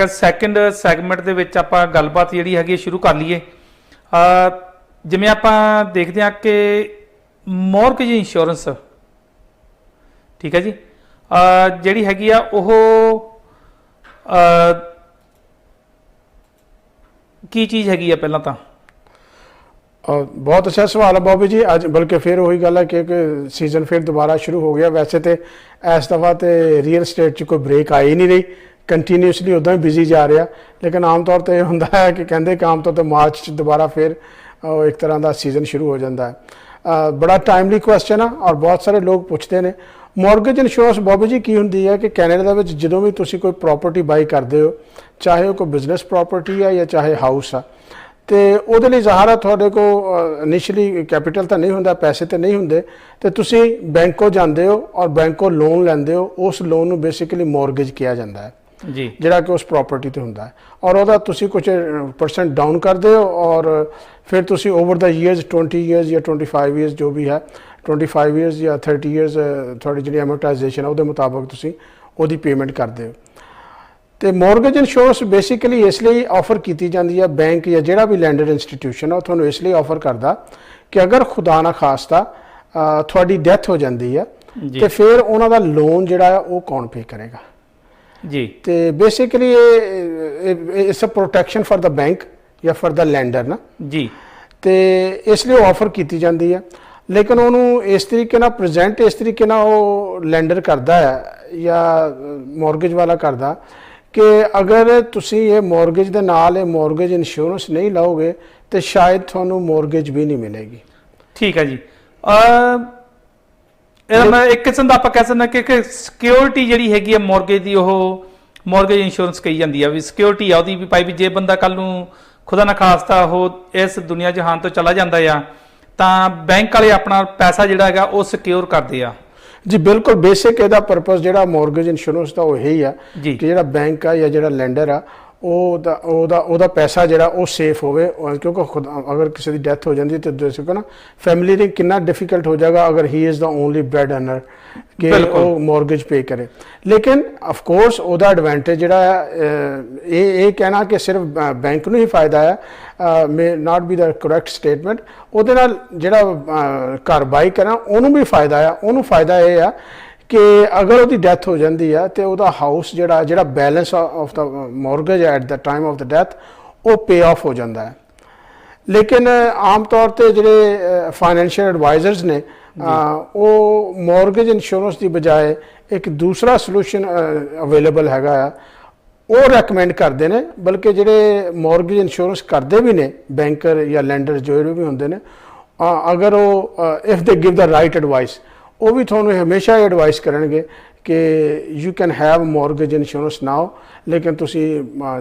Second segment ਦੇ ਵਿੱਚ ਆਪਾਂ ਗੱਲਬਾਤ ਜਿਹੜੀ ਹੈਗੀ ਸ਼ੁਰੂ ਕਰ ਲਈਏ। ਜਿਵੇਂ ਆਪਾਂ ਦੇਖਦੇ ਹਾਂ ਕਿ ਮੌਰਗੇਜ ਇੰਸ਼ੋਰੈਂਸ, ਠੀਕ ਹੈ ਜੀ, ਜਿਹੜੀ ਹੈਗੀ ਆ ਉਹ ਕੀ ਚੀਜ਼ ਹੈਗੀ ਆ ਪਹਿਲਾਂ ਤਾਂ? बहुत अच्छा सवाल है बॉबी जी। अज बल्कि फिर वही गल है कि सीजन फिर दोबारा शुरू हो गया। वैसे तो इस दफ़ा तो रियल स्टेट च कोई ब्रेक आई नहीं रही, कंटीन्यूसली उदा ही बिजी जा रहा। लेकिन आम तौर पर यह होंदा है कि कहते कि आम तौर पर मार्च च दोबारा फिर एक तरह का सीजन शुरू हो जाता है। बड़ा टाइमली क्वेश्चन है और बहुत सारे लोग पूछते हैं मॉर्गेज इंश्योरेंस बॉबी जी की होंदी है कि कैनेडा के जो भी तुसी कोई प्रॉपर्टी बाई करते हो, चाहे वो कोई बिजनेस प्रॉपर्टी है या चाहे हाउस है, तो वो ज़ाहिर है थोड़े को इनिशली कैपिटल तो नहीं होंदा, पैसे तो नहीं होंगे, तो तुसी बैंक को जाते हो और बैंक को लोन लेंदे हो। उस लोन को बेसिकली मॉर्गेज किया जाता है जी, जिहड़ा कि उस प्रॉपर्टी ते होंदा है। और वह तुसी कुछ % डाउन करते हो और फिर तुसी ओवर द ईयर्स 20 ईयर्स या 25 ईयर्स जो भी है, 25 ईयर्स या 30 ईयर्स थोड़ी जी एमोटाइजेशन है वो मुताबिक तुसी ओहदी पेमेंट करते हो। तो मॉर्गेज इंश्योरेंस बेसिकली इसलिए ऑफर की जाती है, बैंक या जोड़ा भी लैंडर इंस्टीट्यूशन है थोड़ा इसलिए ऑफर करता कि अगर खुदा ना खास्ता थोड़ी डेथ हो जाती है तो फिर उन्होंने लोन जोड़ा है वो कौन पे करेगा जी। तो basically it's a protection for the bank या फॉर द लैंडर ना जी। तो इसलिए ऑफर की जाती है। लेकिन उन्होंने इस तरीके ना प्रजेंट इस तरीके ना वो लैंडर करता है या मॉर्गेज वाला करता कि अगर तुसी ये मॉर्गेज के नाल मॉर्गेज इंश्योरेंस नहीं लाओगे तो शायद थानू मॉर्गेज भी नहीं मिलेगी। ठीक है जी। एक किस्म का आप कह सकते कि सिक्योरिटी जी हैगी मॉर्गेज की मॉर्गेज इंश्योरेंस कही जाती है भी सिक्योरिटी है भी पाई भी जे बंदा कल नूं खुदा ना खास्ता हो इस दुनिया जहान तो चला जाता है तो बैंक वाले अपना पैसा जोड़ा है वो सिक्योर करते हैं जी। बिल्कुल बेसिक एदा पर्पस जो मॉर्गेज इंश्योरेंस का यही है कि जो बैंक है या जो लैंडर है वो पैसा जोड़ा वो सेफ हो, क्योंकि खुद अगर किसी की डेथ हो जाती है तो देखो ना फैमिली ने कितना डिफिकल्ट हो जाएगा अगर he is the only bread earner कि वो मॉर्गेज पे करे। लेकिन ऑफ कोर्स वह एडवांटेज जोड़ा ये कहना कि सिर्फ बैंक को ही फायदा है may not be the correct statement. वो जोड़ा घर बाई करा उन्होंने भी फायदा है। उन्होंने फायदा यह है कि अगर वो डेथ हो जाती है तो वह हाउस जोड़ा balance of the mortgage at the time of the death वो पे ऑफ हो जाता है। लेकिन आम तौर पर जोड़े फाइनैंशियल एडवाइजर्स ने वो मॉर्गेज इंश्योरेंस की बजाय एक दूसरा सलूशन अवेलेबल हैगा वो रैकमेंड करते हैं। बल्कि जोड़े मॉर्गेज इंश्योरेंस करते भी ने बैंकर या लैंडर जो भी होंगे ने, अगर वो if they give the right advice वो भी थोड़ा हमेशा एडवाइस करेंगे कि you can have mortgage insurance now, लेकिन तुसी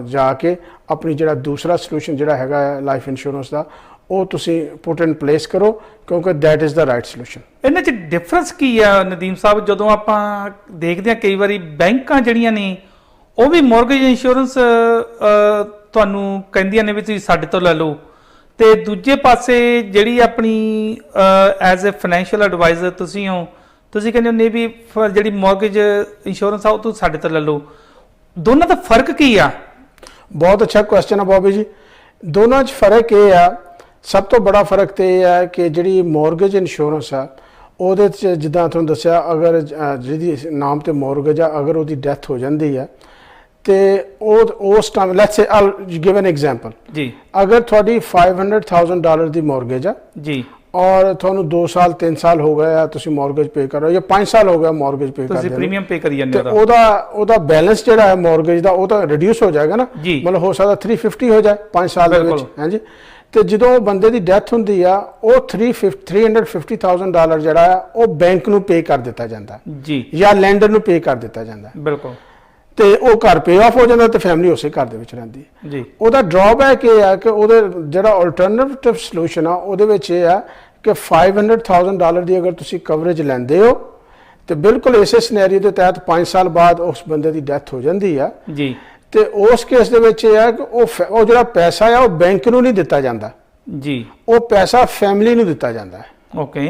जाके अपनी जोड़ा दूसरा सलूशन जोड़ा हैगा लाइफ इंश्योरेंस का वो तुसी पुट इन प्लेस करो क्योंकि that is the right solution. इन्हां च डिफरेंस की है नदीम साहब? जदों आपां देखते हैं कई बारी बैंकां जिहड़ियां ने वो भी मॉर्गेज इंश्योरेंस तुहानूं कहिंदियां ने भी तुसीं साडे तों लै लो, तो दूजे पासे जिहड़ी अपनी एज ए फाइनैंशियल एडवाइजर तुसीं हो तुसीं कहंदे हो नहीं भी जिहड़ी मॉर्गेज इंश्योरेंस आ वो तुसीं साडे तों लै लो। दोनों का फर्क की आ? बहुत अच्छा क्वेश्चन है बॉबी जी। दोनों च फर्क ये है, सब तो बड़ा फर्क तो यह है कि जी मॉर्गेज इंश्योरेंस है वो जिदा तुहानूं दस्सिया अगर जिहदी नाम ते मॉर्गेज है अगर वो डेथ हो जाती है तो उस time let's say I give an example जी, अगर थोड़ी $500,000 की मॉर्गेज है जी और थोनू 2 साल 3 साल हो गया तुसी मॉर्गेज पे कर रहे हो या 5 साल हो गया मॉर्गेज पे कर रहे हो, प्रीमियम पे करी जांदे हो ओदा बैलेंस जो है मॉर्गेज का वो तो रिड्यूस हो जाएगा ना, मतलब हो सकता 350 हो जाए 5 साल है जी। तो जो बंदे की डेथ होंगी आ वो $350,000 जोड़ा है वो बैंक नूं पे कर दिता जाता है जी या लैंडर नूं पे कर दिता जाता है। बिल्कुल। तो वो घर पे ऑफ हो जाता तो फैमिली उस घर के रही जी। वह ड्रॉबैक ये है कि जो अल्टरनेटिव सलूशन है वो है कि $500,000 की अगर तुसी कवरेज लेंदे हो तो बिल्कुल इस सिनेरियो के तहत 5 साल बाद उस बंदे की डेथ हो जाती है जी। तो उस केस के है कि वो जो पैसा है वो बैंक नूं नहीं दिता जाता जी, वो पैसा फैमिली नूं दिता जाता है। ओके।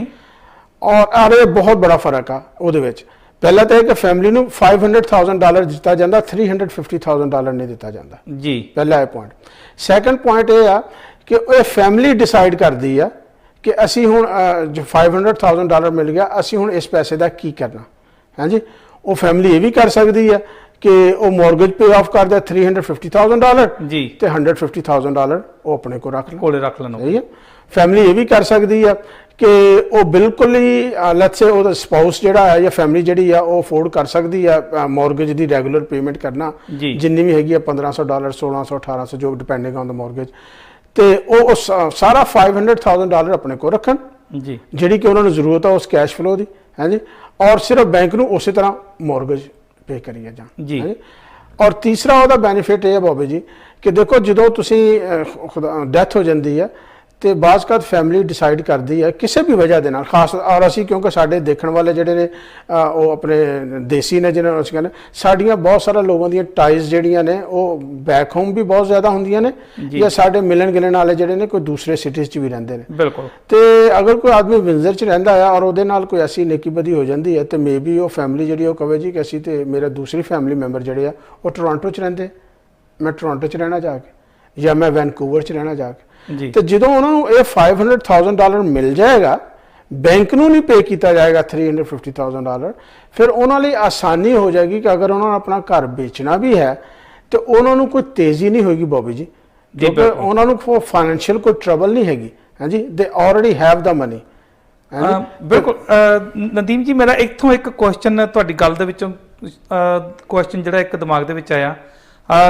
और बहुत बड़ा फर्क आ उहदे विच। ਪਹਿਲਾਂ ਤਾਂ ਇਹ ਕਿ ਫੈਮਿਲੀ ਨੂੰ $500,000 ਦਿੱਤਾ ਜਾਂਦਾ, $350,000 ਨਹੀਂ ਦਿੱਤਾ ਜਾਂਦਾ ਜੀ। ਪਹਿਲਾ ਇਹ ਪੁਆਇੰਟ। ਸੈਕੰਡ ਪੁਆਇੰਟ ਇਹ ਆ ਕਿ ਇਹ ਫੈਮਿਲੀ ਡਿਸਾਈਡ ਕਰਦੀ ਆ ਕਿ ਅਸੀਂ ਹੁਣ ਜੋ $500,000 ਮਿਲ ਗਿਆ, ਅਸੀਂ ਹੁਣ ਇਸ ਪੈਸੇ ਦਾ ਕੀ ਕਰਨਾ। ਹਾਂਜੀ, ਉਹ ਫੈਮਿਲੀ ਇਹ ਵੀ ਕਰ ਸਕਦੀ ਆ ਕਿ ਉਹ ਮੌਰਗੇਜ ਪੇ ਆਫ ਕਰਦਾ $350,000 ਜੀ, ਤੇ $150,000 ਉਹ ਆਪਣੇ ਕੋਲ ਕੋਲੇ ਰੱਖ ਲੈਣ। ਸਹੀ ਹੈ। ਫੈਮਿਲੀ ਇਹ ਵੀ ਕਰ ਸਕਦੀ ਆ ਕਿ ਉਹ ਬਿਲਕੁਲ ਹੀ ਲੈਟਸ ਸੇ ਉਹਦਾ ਸਪਾਊਸ ਜਿਹੜਾ ਹੈ ਜਾਂ ਫੈਮਿਲੀ ਜਿਹੜੀ ਆ ਉਹ ਅਫੋਰਡ ਕਰ ਸਕਦੀ ਆ ਮੌਰਗੇਜ ਦੀ ਰੈਗੂਲਰ ਪੇਮੈਂਟ ਕਰਨਾ, ਜਿੰਨੀ ਵੀ ਹੈਗੀ ਆ $1,500 $1,600 $1,800 ਜੋ ਡਿਪੈਂਡਿੰਗ ਔਨ ਦਾ ਮੌਰਗੇਜ, ਤੇ ਉਹ ਸਾਰਾ $500,000 ਆਪਣੇ ਕੋਲ ਰੱਖਣ ਜੀ, ਜਿਹੜੀ ਕਿ ਉਹਨਾਂ ਨੂੰ ਜ਼ਰੂਰਤ ਆ ਉਸ ਕੈਸ਼ ਫਲੋ ਦੀ। ਹਾਂਜੀ, ਔਰ ਸਿਰਫ ਬੈਂਕ ਨੂੰ ਉਸੇ ਤਰ੍ਹਾਂ ਮੌਰਗੇਜ ਪੇ ਕਰੀਏ ਜਾਣ ਜੀ। ਔਰ ਤੀਸਰਾ ਉਹਦਾ ਬੈਨੀਫਿਟ ਇਹ ਹੈ ਬਾਬੇ ਜੀ ਕਿ ਦੇਖੋ ਜਦੋਂ ਤੁਸੀਂ ਡੈਥ ਹੋ ਜਾਂਦੀ ਹੈ ਤੇ ਬਾਜ਼ਕਾਤ ਫੈਮਿਲੀ ਡਿਸਾਈਡ ਕਰਦੀ ਹੈ ਕਿਸੇ ਵੀ ਵਜ੍ਹਾ ਦੇ ਨਾਲ, ਖਾਸ ਔਰ ਅਸੀਂ ਕਿਉਂਕਿ ਸਾਡੇ ਦੇਖਣ ਵਾਲੇ ਜਿਹੜੇ ਨੇ ਉਹ ਆਪਣੇ ਦੇਸੀ ਨੇ, ਜਿਹਨਾਂ ਨੂੰ ਅਸੀਂ ਕਹਿੰਦੇ ਸਾਡੀਆਂ ਬਹੁਤ ਸਾਰੇ ਲੋਕਾਂ ਦੀਆਂ ਟਾਈਜ਼ ਜਿਹੜੀਆਂ ਨੇ ਉਹ ਬੈਕ ਹੋਮ ਵੀ ਬਹੁਤ ਜ਼ਿਆਦਾ ਹੁੰਦੀਆਂ ਨੇ, ਜਾਂ ਸਾਡੇ ਮਿਲਣ ਗਿਲਣ ਵਾਲੇ ਜਿਹੜੇ ਨੇ ਕੋਈ ਦੂਸਰੇ ਸਿਟੀਜ਼ 'ਚ ਵੀ ਰਹਿੰਦੇ ਨੇ। ਬਿਲਕੁਲ। ਤੇ ਅਗਰ ਕੋਈ ਆਦਮੀ ਵਿੰਜ਼ਰ 'ਚ ਰਹਿੰਦਾ ਆ ਔਰ ਉਹਦੇ ਨਾਲ ਕੋਈ ਐਸੀ ਨੇਕੀਬਦੀ ਹੋ ਜਾਂਦੀ ਹੈ ਤੇ ਮੇਬੀ ਉਹ ਫੈਮਿਲੀ ਜਿਹੜੀ ਉਹ ਕਵੇ ਜੀ ਕਿ ਅਸੀਂ ਤੇ ਮੇਰਾ ਦੂਸਰੀ ਫੈਮਿਲੀ ਮੈਂਬਰ ਜਿਹੜੇ ਆ ਉਹ ਟੋਰਾਂਟੋ 'ਚ ਰਹਿੰਦੇ, ਮੈਂ ਟੋਰਾਂਟੋ 'ਚ ਰਹਿਣਾ ਜਾ ਕੇ, ਜਾਂ ਮੈਂ ਵੈਨਕੂਵਰ 'ਚ ਰਹਿਣਾ ਜਾ ਕੇ। ਤੇ ਜਦੋਂ ਉਹਨਾਂ ਨੂੰ ਇਹ $500,000 ਮਿਲ ਜਾਏਗਾ, ਬੈਂਕ ਨੂੰ ਨਹੀਂ ਪੇ ਕੀਤਾ ਜਾਏਗਾ $350,000, ਫਿਰ ਉਹਨਾਂ ਲਈ ਆਸਾਨੀ ਹੋ ਜਾਏਗੀ ਕਿ ਅਗਰ ਉਹਨਾਂ ਨੂੰ ਆਪਣਾ ਘਰ ਵੇਚਣਾ ਵੀ ਹੈ ਤੇ ਉਹਨਾਂ ਨੂੰ ਕੋਈ ਤੇਜ਼ੀ ਨਹੀਂ ਹੋਏਗੀ ਬਾਬੂ ਜੀ, ਕਿਉਂਕਿ ਉਹਨਾਂ ਨੂੰ ਫਾਈਨੈਂਸ਼ੀਅਲ ਕੋਈ ਟਰਬਲ ਨਹੀਂ ਹੈਗੀ। ਹਾਂਜੀ, ਦੇ ਆਲਰੇਡੀ ਹੈਵ ਦਾ ਮਨੀ। ਬਿਲਕੁਲ। ਨਦੀਮ ਜੀ, ਮੇਰਾ ਇੱਥੋਂ ਇੱਕ ਕੁਐਸਚਨ ਤੁਹਾਡੀ ਗੱਲ ਦੇ ਵਿੱਚੋਂ ਕੁਐਸਚਨ ਜਿਹੜਾ ਇੱਕ ਦਿਮਾਗ ਦੇ ਵਿੱਚ ਆਇਆ।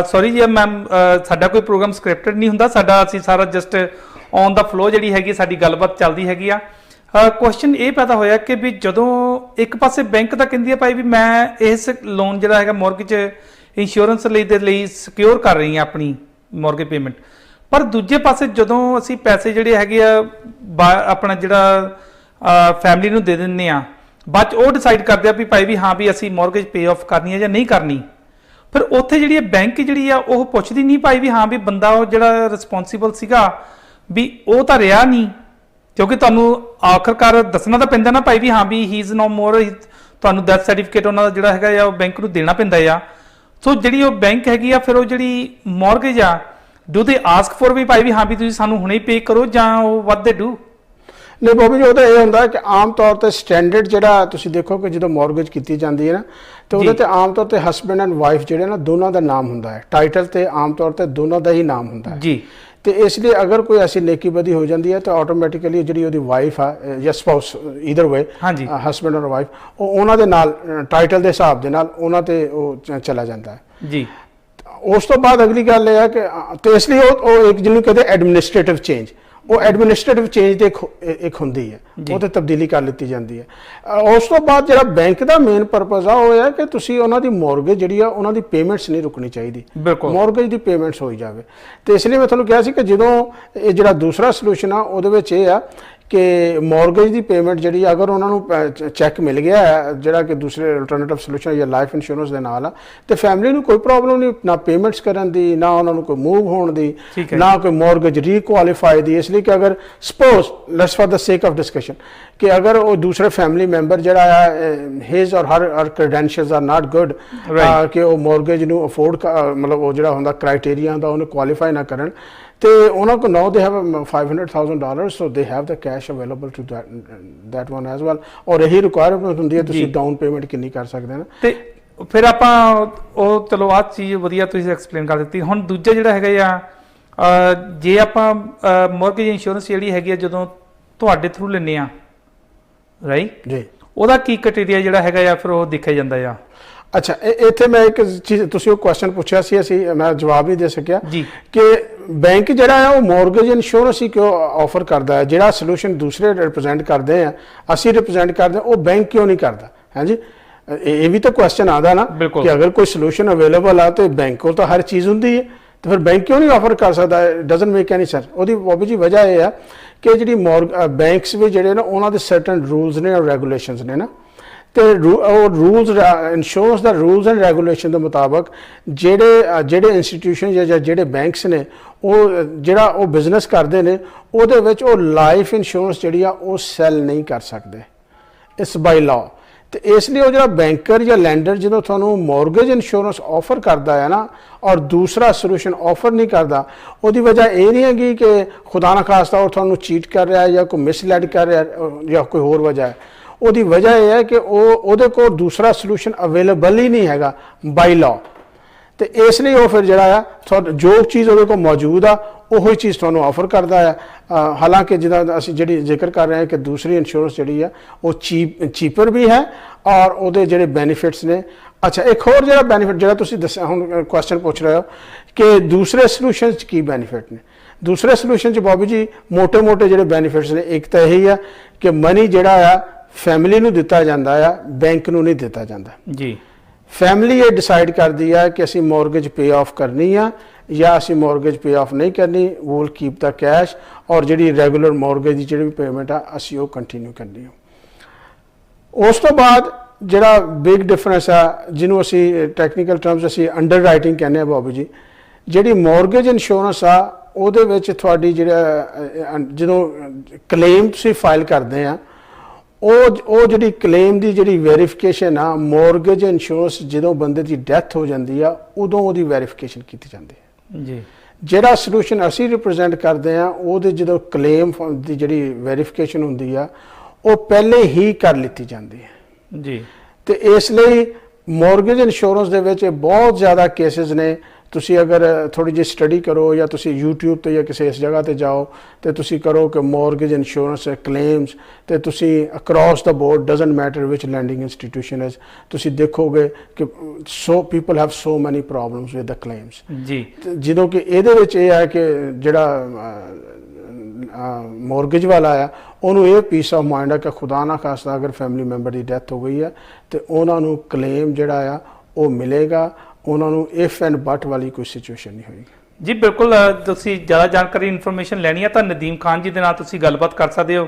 ਸੌਰੀ ਜੀ ਮੈਮ, ਸਾਡਾ ਕੋਈ ਪ੍ਰੋਗਰਾਮ ਸਕ੍ਰਿਪਟਡ ਨਹੀਂ ਹੁੰਦਾ, ਸਾਡਾ ਅਸੀਂ ਸਾਰਾ ਜਸਟ ਔਨ ਦਾ ਫਲੋ ਜਿਹੜੀ ਹੈਗੀ ਸਾਡੀ ਗੱਲਬਾਤ ਚੱਲਦੀ ਹੈਗੀ ਆ। ਕੁਐਸਚਨ ਇਹ ਪੈਦਾ ਹੋਇਆ ਕਿ ਵੀ ਜਦੋਂ ਇੱਕ ਪਾਸੇ ਬੈਂਕ ਤਾਂ ਕਹਿੰਦੀ ਹੈ ਭਾਈ ਵੀ ਮੈਂ ਇਸ ਲੋਨ ਜਿਹੜਾ ਹੈਗਾ ਮੌਰਗੇਜ ਇੰਸ਼ੋਰੈਂਸ ਲਈ ਸਿਕਿਉਰ ਕਰ ਰਹੀ ਹਾਂ ਆਪਣੀ ਮੌਰਗੇਜ ਪੇਮੈਂਟ, ਪਰ ਦੂਜੇ ਪਾਸੇ ਜਦੋਂ ਅਸੀਂ ਪੈਸੇ ਜਿਹੜੇ ਹੈਗੇ ਆ ਆਪਣਾ ਜਿਹੜਾ ਫੈਮਿਲੀ ਨੂੰ ਦੇ ਦਿੰਦੇ ਆ, ਬਾਅਦ 'ਚ ਉਹ ਡਿਸਾਈਡ ਕਰਦੇ ਆ ਵੀ ਭਾਈ ਵੀ ਹਾਂ ਵੀ ਅਸੀਂ ਮੌਰਗੇਜ ਪੇ ਆਫ ਕਰਨੀ ਹੈ ਜਾਂ ਨਹੀਂ ਕਰਨੀ, ਫਿਰ ਉੱਥੇ ਜਿਹੜੀ ਬੈਂਕ ਜਿਹੜੀ ਆ ਉਹ ਪੁੱਛਦੀ ਨਹੀਂ ਭਾਈ ਵੀ ਹਾਂ ਵੀ ਬੰਦਾ ਉਹ ਜਿਹੜਾ ਰਿਸਪੌਂਸੀਬਲ ਸੀਗਾ ਵੀ ਉਹ ਤਾਂ ਰਿਹਾ ਨਹੀਂ, ਕਿਉਂਕਿ ਤੁਹਾਨੂੰ ਆਖਰਕਾਰ ਦੱਸਣਾ ਤਾਂ ਪੈਂਦਾ ਨਾ ਭਾਈ ਵੀ ਹਾਂ ਵੀ ਹੀ ਇਜ਼ ਨੋ ਮੋਰ, ਤੁਹਾਨੂੰ ਡੈਥ ਸਰਟੀਫਿਕੇਟ ਉਹਨਾਂ ਦਾ ਜਿਹੜਾ ਹੈਗਾ ਆ ਉਹ ਬੈਂਕ ਨੂੰ ਦੇਣਾ ਪੈਂਦਾ ਆ। ਸੋ ਜਿਹੜੀ ਉਹ ਬੈਂਕ ਹੈਗੀ ਆ ਫਿਰ ਉਹ ਜਿਹੜੀ ਮੌਰਗੇਜ ਆ, ਡੂ ਦੇ ਆਸਕ ਫੋਰ ਵੀ ਭਾਈ ਵੀ ਹਾਂ ਵੀ ਤੁਸੀਂ ਸਾਨੂੰ ਹੁਣੇ ਪੇ ਕਰੋ, ਜਾਂ ਉਹ ਵਾਟ ਦੇ ਡੂ? ਨਹੀਂ ਬਾਬੂ ਜੀ, ਉਹਦਾ ਇਹ ਹੁੰਦਾ ਕਿ ਆਮ ਤੌਰ ਤੇ ਸਟੈਂਡਰਡ ਜਿਹੜਾ ਤੁਸੀਂ ਦੇਖੋ ਕਿ ਜਦੋਂ ਮੌਰਗੇਜ ਕੀਤੀ ਜਾਂਦੀ ਹੈ ਨਾ ਤੇ ਉਹਦੇ ਤੇ ਆਮ ਤੌਰ ਤੇ ਹਸਬੈਂਡ ਐਂਡ ਵਾਈਫ ਜਿਹੜੇ ਨਾ ਦੋਨਾਂ ਦਾ ਨਾਮ ਹੁੰਦਾ ਹੈ, ਟਾਈਟਲ ਤੇ ਆਮ ਤੌਰ ਤੇ ਦੋਨਾਂ ਦਾ ਹੀ ਨਾਮ ਹੁੰਦਾ ਹੈ ਜੀ। ਤੇ ਇਸ ਲਈ ਅਗਰ ਕੋਈ ਐਸੀ ਨੇਕੀਬਦੀ ਹੋ ਜਾਂਦੀ ਹੈ ਤਾਂ ਆਟੋਮੈਟਿਕਲੀ ਜਿਹੜੀ ਉਹਦੀ ਵਾਈਫ ਆ ਜਾਂ ਸਪਾਊਸ ਈਦਰ ਵੇ, ਹਸਬੈਂਡ ਔਰ ਵਾਈਫ, ਉਹ ਉਹਨਾਂ ਦੇ ਨਾਲ ਟਾਈਟਲ ਦੇ ਹਿਸਾਬ ਦੇ ਨਾਲ ਉਹਨਾਂ ਤੇ ਉਹ ਚਲਾ ਜਾਂਦਾ ਹੈ ਜੀ। ਉਸ ਤੋਂ ਬਾਅਦ ਅਗਲੀ ਗੱਲ ਇਹ ਹੈ ਕਿ ਤੇ ਇਸ ਲਈ ਉਹ ਇੱਕ ਜਿਹਨੂੰ ਕਹਿੰਦੇ ਐਡਮਿਨਿਸਟ੍ਰੇਟਿਵ ਚੇਂਜ, ਉਹ ਐਡਮਿਨਿਸਟ੍ਰੇਟਿਵ ਚੇਂਜ ਤੇ ਇੱਕ ਹੁੰਦੀ ਹੈ, ਉਹ ਤੇ ਤਬਦੀਲੀ ਕਰ ਲਿੱਤੀ ਜਾਂਦੀ ਹੈ। ਉਸ ਤੋਂ ਬਾਅਦ ਜਿਹੜਾ ਬੈਂਕ ਦਾ ਮੇਨ ਪਰਪਸ ਆ ਉਹ ਹੈ ਕਿ ਤੁਸੀਂ ਉਹਨਾਂ ਦੀ ਮੌਰਗੇਜ ਜਿਹੜੀ ਆ ਉਹਨਾਂ ਦੀ ਪੇਮੈਂਟਸ ਨਹੀਂ ਰੁਕਣੀ ਚਾਹੀਦੀ, ਮੌਰਗੇਜ ਦੀ ਪੇਮੈਂਟਸ ਹੋਈ ਜਾਵੇ। ਤੇ ਇਸ ਲਈ ਮੈਂ ਤੁਹਾਨੂੰ ਕਿਹਾ ਸੀ ਕਿ ਜਦੋਂ ਇਹ ਜਿਹੜਾ ਦੂਸਰਾ ਸੋਲੂਸ਼ਨ ਆ ਉਹਦੇ ਵਿੱਚ ਇਹ ਆ ਕਿ ਮੌਰਗੇਜ ਦੀ ਪੇਮੈਂਟ ਜਿਹੜੀ ਅਗਰ ਉਹਨਾਂ ਨੂੰ ਚੈੱਕ ਮਿਲ ਗਿਆ ਹੈ ਜਿਹੜਾ ਕਿ ਦੂਸਰੇ ਅਲਟਰਨੇਟਿਵ ਸੋਲੂਸ਼ਨ ਜਾਂ ਲਾਈਫ ਇੰਸ਼ੋਰੈਂਸ ਦੇ ਨਾਲ ਆ, ਤੇ ਫੈਮਿਲੀ ਨੂੰ ਕੋਈ ਪ੍ਰੋਬਲਮ ਨਹੀਂ, ਨਾ ਪੇਮੈਂਟਸ ਕਰਨ ਦੀ, ਨਾ ਉਹਨਾਂ ਨੂੰ ਕੋਈ ਮੂਵ ਹੋਣ ਦੀ, ਨਾ ਕੋਈ ਮੌਰਗੇਜ ਰੀਕੁਆਲੀਫਾਈ ਦੀ। ਇਸ ਲਈ ਕਿ ਅਗਰ ਸਪੋਜ਼ ਲੈਟਸ ਫॉर द ਸੇਕ ਆਫ ਡਿਸਕਸ਼ਨ ਕਿ ਅਗਰ ਉਹ ਦੂਸਰੇ ਫੈਮਿਲੀ ਮੈਂਬਰ ਜਿਹੜਾ ਆ ਹਿਜ਼ ਔਰ ਹਰ ਕ੍ਰੈਡੈਂਸ਼ੀਅਲਸ ਆਰ ਨਾਟ ਗੁੱਡ, ਕਿ ਉਹ ਮੌਰਗੇਜ ਨੂੰ ਅਫੋਰਡ ਮਤਲਬ ਉਹ ਜਿਹੜਾ ਹੁੰਦਾ ਕ੍ਰਾਈਟੇਰੀਆ ਦਾ ਉਹਨੂੰ ਕੁਆਲੀਫਾਈ ਨਾ ਕਰਨ, ਤੇ ਉਹਨਾਂ ਕੋਲ ਨਾਓ they have $500,000, so they have the cash available to that one as well. ਔਰ ਇਹੀ ਰਿਕੁਆਇਰਮੈਂਟ ਹੁੰਦੀ ਹੈ ਤੁਸੀਂ ਡਾਊਨ ਪੇਮੈਂਟ ਕਿੰਨੀ ਕਰ ਸਕਦੇ ਨੇ। ਤੇ ਫਿਰ ਆਪਾਂ ਉਹ ਚਲੋ ਆਹ ਚੀਜ਼ ਵਧੀਆ ਤੁਸੀਂ ਐਕਸਪਲੇਨ ਕਰ ਦਿੱਤੀ। ਹੁਣ ਦੂਜਾ ਜਿਹੜਾ ਹੈਗਾ ਆ, ਜੇ ਆਪਾਂ ਮੌਰਗੇਜ ਇੰਸ਼ੋਰੈਂਸ ਜਿਹੜੀ ਹੈਗੀ ਆ ਜਦੋਂ ਤੁਹਾਡੇ ਥਰੂ ਲੈਂਦੇ ਆ ਰਾਈਟ ਜੀ, ਉਹਦਾ ਕੀ ਕ੍ਰਾਈਟੇਰੀਆ ਜਿਹੜਾ ਹੈਗਾ ਆ ਫਿਰ ਉਹ ਦੇਖਿਆ ਜਾਂਦਾ ਆ? ਅੱਛਾ, ਇੱਥੇ ਮੈਂ ਇੱਕ ਚੀਜ਼, ਤੁਸੀਂ ਉਹ ਕੁਐਸਚਨ ਪੁੱਛਿਆ ਸੀ, ਮੈਂ ਜਵਾਬ ਨਹੀਂ ਦੇ ਸਕਿਆ ਕਿ ਬੈਂਕ ਜਿਹੜਾ ਹੈ ਉਹ ਮੌਰਗੇਜ ਇੰਸ਼ੋਰੈਂਸ ਹੀ ਕਿਉਂ ਆਫਰ ਕਰਦਾ ਹੈ, ਜਿਹੜਾ ਸੋਲੂਸ਼ਨ ਦੂਸਰੇ ਰਿਪਰੈਜ਼ੈਂਟ ਕਰਦੇ ਆ, ਅਸੀਂ ਰਿਪਰੈਜ਼ੈਂਟ ਕਰਦੇ, ਉਹ ਬੈਂਕ ਕਿਉਂ ਨਹੀਂ ਕਰਦਾ? ਹਾਂਜੀ, ਇਹ ਵੀ ਤਾਂ ਕੁਐਸਚਨ ਆਦਾ ਨਾ ਕਿ ਅਗਰ ਕੋਈ ਸੋਲੂਸ਼ਨ ਅਵੇਲੇਬਲ ਆ ਤੇ ਬੈਂਕ ਕੋਲ ਤਾਂ ਹਰ ਚੀਜ਼ ਹੁੰਦੀ ਹੈ, ਤੇ ਫਿਰ ਬੈਂਕ ਕਿਉਂ ਨਹੀਂ ਆਫਰ ਕਰ ਸਕਦਾ? Doesn't make any sense. ਉਹਦੀ ਬਾਬੂ ਜੀ ਵਜ੍ਹਾ ਇਹ ਆ ਕਿ ਜਿਹੜੀ ਬੈਂਕਸ ਵੀ ਜਿਹੜੇ ਨਾ ਉਹਨਾਂ ਦੇ ਸਰਟਨ ਰੂਲਸ ਨੇ ਔਰ ਰੈਗੂਲੇਸ਼ਨਸ ਨੇ ਨਾ, ਤੇ ਉਹ rules insurance the rules and regulation ਦੇ ਮੁਤਾਬਕ ਜਿਹੜੇ ਇੰਸਟੀਟਿਊਸ਼ਨ ਜਾਂ ਜਿਹੜੇ ਬੈਂਕਸ ਨੇ ਉਹ ਜਿਹੜਾ ਉਹ ਬਿਜ਼ਨਸ ਕਰਦੇ ਨੇ ਉਹਦੇ ਵਿੱਚ ਉਹ ਲਾਈਫ ਇੰਸ਼ੋਰੈਂਸ ਜਿਹੜੀ ਆ ਉਹ ਸੈਲ ਨਹੀਂ ਕਰ ਸਕਦੇ। ਇਸ ਬਾਈ ਲਾਅ ਤੇ ਇਸ ਲਈ ਉਹ ਜਿਹੜਾ ਬੈਂਕਰ ਜਾਂ ਲੈਂਡਰ ਜਦੋਂ ਤੁਹਾਨੂੰ ਮੌਰਗੇਜ ਇੰਸ਼ੋਰੈਂਸ ਆਫਰ ਕਰਦਾ ਹੈ ਨਾ ਔਰ ਦੂਸਰਾ ਸੋਲੂਸ਼ਨ ਆਫਰ ਨਹੀਂ ਕਰਦਾ, ਉਹਦੀ ਵਜ੍ਹਾ ਇਹ ਨਹੀਂ ਹੈਗੀ ਕਿ ਖੁਦਾ ਨਾ ਖਾਸਤਾ ਉਹ ਤੁਹਾਨੂੰ ਚੀਟ ਕਰ ਰਿਹਾ ਜਾਂ ਕੋਈ ਮਿਸਲੈਡ ਕਰ ਰਿਹਾ ਜਾਂ ਕੋਈ ਹੋਰ ਵਜ੍ਹਾ ਹੈ। ਉਹਦੀ ਵਜ੍ਹਾ ਇਹ ਹੈ ਕਿ ਉਹਦੇ ਕੋਲ ਦੂਸਰਾ ਸੋਲੂਸ਼ਨ ਅਵੇਲੇਬਲ ਹੀ ਨਹੀਂ ਹੈਗਾ ਬਾਈ ਲਾਅ। ਤੇ ਇਸ ਲਈ ਉਹ ਫਿਰ ਜਿਹੜਾ ਆ ਜੋ ਚੀਜ਼ ਉਹਦੇ ਕੋਲ ਮੌਜੂਦ ਆ ਉਹੀ ਚੀਜ਼ ਤੁਹਾਨੂੰ ਆਫਰ ਕਰਦਾ ਹੈ। ਹਾਲਾਂਕਿ ਜਿੱਦਾਂ ਅਸੀਂ ਜਿਹੜੀ ਜ਼ਿਕਰ ਕਰ ਰਹੇ ਹਾਂ ਕਿ ਦੂਸਰੀ ਇੰਸ਼ੋਰੈਂਸ ਜਿਹੜੀ ਆ ਉਹ ਚੀਪਰ ਵੀ ਹੈ ਔਰ ਉਹਦੇ ਜਿਹੜੇ ਬੈਨੀਫਿਟਸ ਨੇ। ਅੱਛਾ, ਇੱਕ ਹੋਰ ਜਿਹੜਾ ਬੈਨੀਫਿਟ ਜਿਹੜਾ ਤੁਸੀਂ ਦੱਸਿਆ ਹੁਣ ਕੁਐਸਚਨ ਪੁੱਛ ਰਹੇ ਹੋ ਕਿ ਦੂਸਰੇ ਸੋਲੂਸ਼ਨ 'ਚ ਕੀ ਬੈਨੀਫਿਟ ਨੇ। ਦੂਸਰੇ ਸੋਲੂਸ਼ਨ 'ਚ ਬੋਬੀ ਜੀ ਮੋٹے ਜਿਹੜੇ ਬੈਨੀਫਿਟਸ ਨੇ, ਇੱਕ ਤਾਂ ਇਹੀ ਆ ਕਿ ਮਨੀ ਜਿਹੜਾ ਆ ਫੈਮਿਲੀ ਨੂੰ ਦਿੱਤਾ ਜਾਂਦਾ ਆ, ਬੈਂਕ ਨੂੰ ਨਹੀਂ ਦਿੱਤਾ ਜਾਂਦਾ ਜੀ। ਫੈਮਿਲੀ ਇਹ ਡਿਸਾਈਡ ਕਰਦੀ ਆ ਕਿ ਅਸੀਂ ਮੌਰਗੇਜ ਪੇ ਆਫ ਕਰਨੀ ਆ ਜਾਂ ਅਸੀਂ ਮੌਰਗੇਜ ਪੇ ਆਫ ਨਹੀਂ ਕਰਨੀ। We will keep the cash ਔਰ ਜਿਹੜੀ ਰੈਗੂਲਰ ਮੌਰਗੇਜ ਦੀ ਜਿਹੜੀ ਵੀ ਪੇਮੈਂਟ ਆ ਅਸੀਂ ਉਹ ਕੰਟੀਨਿਊ ਕਰਨੀ ਆ। ਉਸ ਤੋਂ ਬਾਅਦ ਜਿਹੜਾ ਬਿਗ ਡਿਫਰੈਂਸ ਆ ਜਿਹਨੂੰ ਅਸੀਂ ਟੈਕਨੀਕਲ ਟਰਮਸ ਅਸੀਂ ਅੰਡਰ ਰਾਈਟਿੰਗ ਕਹਿੰਦੇ ਆ ਬੋਬੀ ਜੀ, ਜਿਹੜੀ ਮੌਰਗੇਜ ਇੰਸ਼ੋਰੈਂਸ ਆ ਉਹਦੇ ਵਿੱਚ ਤੁਹਾਡੀ ਜਿਹੜਾ ਜਦੋਂ ਕਲੇਮ ਤੁਸੀਂ ਫਾਈਲ ਕਰਦੇ ਆ ਉਹ ਜਿਹੜੀ ਕਲੇਮ ਦੀ ਜਿਹੜੀ ਵੈਰੀਫਿਕੇਸ਼ਨ ਆ ਮੌਰਗੇਜ ਇੰਸ਼ੋਰੈਂਸ ਜਦੋਂ ਬੰਦੇ ਦੀ ਡੈਥ ਹੋ ਜਾਂਦੀ ਆ ਉਦੋਂ ਉਹਦੀ ਵੈਰੀਫਿਕੇਸ਼ਨ ਕੀਤੀ ਜਾਂਦੀ ਹੈ ਜੀ। ਜਿਹੜਾ ਸੋਲੂਸ਼ਨ ਅਸੀਂ ਰਿਪਰੈਜ਼ੈਂਟ ਕਰਦੇ ਆ ਉਹਦੇ ਜਦੋਂ ਕਲੇਮ ਦੀ ਜਿਹੜੀ ਵੈਰੀਫਿਕੇਸ਼ਨ ਹੁੰਦੀ ਆ ਉਹ ਪਹਿਲੇ ਹੀ ਕਰ ਲਿੱਤੀ ਜਾਂਦੀ ਹੈ ਜੀ। ਤੇ ਇਸ ਲਈ ਮੌਰਗੇਜ ਇੰਸ਼ੋਰੈਂਸ ਦੇ ਵਿੱਚ ਬਹੁਤ ਜ਼ਿਆਦਾ ਕੇਸਿਸ ਨੇ। ਤੁਸੀਂ ਅਗਰ ਥੋੜੀ ਜਿਹੀ ਸਟੱਡੀ ਕਰੋ ਜਾਂ ਤੁਸੀਂ YouTube ਤੇ ਜਾਂ ਕਿਸੇ ਇਸ ਜਗ੍ਹਾ ਤੇ ਜਾਓ ਤੇ ਤੁਸੀਂ ਕਰੋ ਕਿ ਮੌਰਗੇਜ ਇੰਸ਼ੋਰੈਂਸ ਕਲੇਮਸ ਤੇ ਤੁਸੀਂ across the board doesn't matter which landing institution is, ਤੁਸੀਂ ਦੇਖੋਗੇ ਕਿ ਸੋ ਪੀਪਲ ਹੈਵ ਸੋ ਮੈਨੀ ਪ੍ਰੋਬਲਮਸ ਵਿਦ ਦ ਕਲੇਮਸ ਜੀ। ਜਦੋਂ ਕਿ ਇਹਦੇ ਵਿੱਚ ਇਹ ਹੈ ਕਿ ਜਿਹੜਾ ਮੌਰਗੇਜ ਵਾਲਾ ਆ ਉਹਨੂੰ ਇਹ ਪੀਸ ਆਫ ਮਾਈਂਡ ਆ ਕਿ ਖੁਦਾ ਨਾ ਖਾਸਤਾ ਅਗਰ ਫੈਮਿਲੀ ਮੈਂਬਰ ਦੀ ਡੈਥ ਹੋ ਗਈ ਹੈ ਤੇ ਉਹਨਾਂ ਨੂੰ ਕਲੇਮ ਜਿਹੜਾ ਆ ਉਹ ਮਿਲੇਗਾ, ਉਹਨਾਂ ਨੂੰ ਇਫ ਐਂਡ ਬਟ ਵਾਲੀ ਕੋਈ ਸਿਚੁਏਸ਼ਨ ਨਹੀਂ ਹੋਏਗੀ। ਜੀ ਬਿਲਕੁਲ। ਤੁਸੀਂ ਜ਼ਿਆਦਾ ਜਾਣਕਾਰੀ ਇਨਫੋਰਮੇਸ਼ਨ ਲੈਣੀ ਹੈ ਤਾਂ ਨਦੀਮ ਖਾਨ ਜੀ ਦੇ ਨਾਲ ਤੁਸੀਂ ਗੱਲਬਾਤ ਕਰ ਸਕਦੇ ਹੋ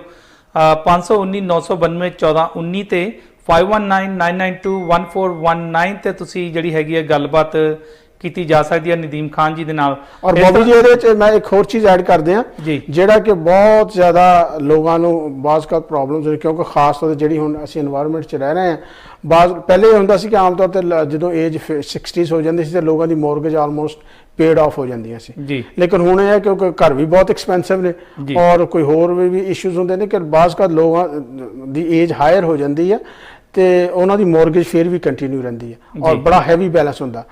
519 992 1419 ਤੇ 5199921419 ਤੇ ਤੁਸੀਂ ਜਿਹੜੀ ਹੈਗੀ ਹੈ ਗੱਲਬਾਤ ਕੀਤੀ ਜਾ ਸਕਦੀ ਹੈ ਨਦੀਮ ਖਾਨ ਜੀ ਦੇ ਨਾਲ। ਔਰ ਬੋਬੀ ਜੀ ਇਹਦੇ ਵਿੱਚ ਮੈਂ ਇੱਕ ਹੋਰ ਚੀਜ਼ ਐਡ ਕਰਦੇ ਆ ਜਿਹੜਾ ਕਿ ਬਹੁਤ ਜ਼ਿਆਦਾ ਲੋਕਾਂ ਨੂੰ ਬਾਜ਼ ਕਾ ਪ੍ਰੋਬਲਮਸ ਨੇ, ਕਿਉਂਕਿ ਖਾਸ ਤੌਰ ਤੇ ਜਿਹੜੀ ਹੁਣ ਅਸੀਂ এনवायरमेंट 'ਚ ਰਹਿ ਰਹੇ ਹਾਂ। ਪਹਿਲੇ ਹੁੰਦਾ ਸੀ ਕਿ ਆਮ ਤੌਰ ਤੇ ਜਦੋਂ ਏਜ 60s ਹੋ ਜਾਂਦੀ ਸੀ ਤੇ ਲੋਕਾਂ ਦੀ ਮੌਰਗੇਜ ਆਲਮੋਸਟ ਪੇਡ ਆਫ ਹੋ ਜਾਂਦੀਆਂ ਸੀ ਜੀ। ਲੇਕਿਨ ਹੁਣ ਇਹ ਹੈ ਕਿਉਂਕਿ ਘਰ ਵੀ ਬਹੁਤ ਐਕਸਪੈਂਸਿਵ ਨੇ ਔਰ ਕੋਈ ਹੋਰ ਵੀ ਇਸ਼ੂਜ਼ ਹੁੰਦੇ ਨੇ ਕਿ ਬਾਜ਼ ਕਾ ਲੋਕਾਂ ਦੀ ਏਜ ਹਾਇਰ ਹੋ ਜਾਂਦੀ ਹੈ ਤੇ ਉਹਨਾਂ ਦੀ ਮੌਰਗੇਜ ਫਿਰ ਵੀ ਕੰਟੀਨਿਊ ਰਹਿੰਦੀ ਹੈ ਔਰ ਬੜਾ ਹੈਵੀ ਬੈਲੈਂਸ ਹੁੰਦਾ।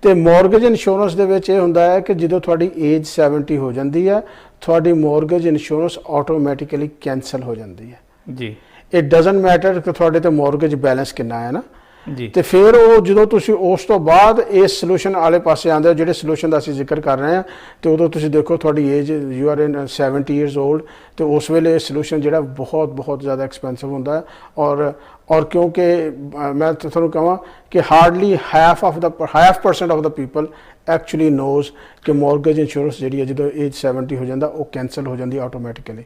ਤੇ ਮੌਰਗੇਜ ਇੰਸ਼ੋਰੈਂਸ ਦੇ ਵਿੱਚ ਇਹ ਹੁੰਦਾ ਹੈ ਕਿ ਜਦੋਂ ਤੁਹਾਡੀ ਏਜ 70 ਹੋ ਜਾਂਦੀ ਹੈ ਤੁਹਾਡੀ ਮੌਰਗੇਜ ਇੰਸ਼ੋਰੈਂਸ ਆਟੋਮੈਟਿਕਲੀ ਕੈਂਸਲ ਹੋ ਜਾਂਦੀ ਹੈ ਜੀ। ਇਟ ਡਸਨਟ ਮੈਟਰ ਕਿ ਤੁਹਾਡੇ ਤੇ ਮੌਰਗੇਜ ਬੈਲੈਂਸ ਕਿੰਨਾ ਹੈ ਨਾ ਜੀ। ਤੇ ਫਿਰ ਉਹ ਜਦੋਂ ਤੁਸੀਂ ਉਸ ਤੋਂ ਬਾਅਦ ਇਸ ਸੋਲੂਸ਼ਨ ਵਾਲੇ ਪਾਸੇ ਆਉਂਦੇ ਹੋ ਜਿਹੜੇ ਸੋਲੂਸ਼ਨ ਦਾ ਅਸੀਂ ਜ਼ਿਕਰ ਕਰ ਰਹੇ ਹਾਂ ਤੇ ਉਦੋਂ ਤੁਸੀਂ ਦੇਖੋ ਤੁਹਾਡੀ age you are in 70 years old ਤੇ ਉਸ ਵੇਲੇ ਇਹ ਸੋਲੂਸ਼ਨ ਜਿਹੜਾ ਬਹੁਤ ਜ਼ਿਆਦਾ ਐਕਸਪੈਂਸਿਵ ਹੁੰਦਾ ਹੈ ਔਰ ਕਿਉਂਕਿ ਮੈਂ ਤੁਹਾਨੂੰ ਕਹਾਂ ਕਿ hardly half percent off the people actually knows ਕਿ ਮੌਰਗੇਜ ਇੰਸ਼ੋਰੈਂਸ ਜਿਹੜੀ ਹੈ ਜਦੋਂ ਏਜ 70 ਹੋ ਜਾਂਦਾ ਉਹ ਕੈਂਸਲ ਹੋ ਜਾਂਦੀ ਆਟੋਮੈਟਿਕਲੀ।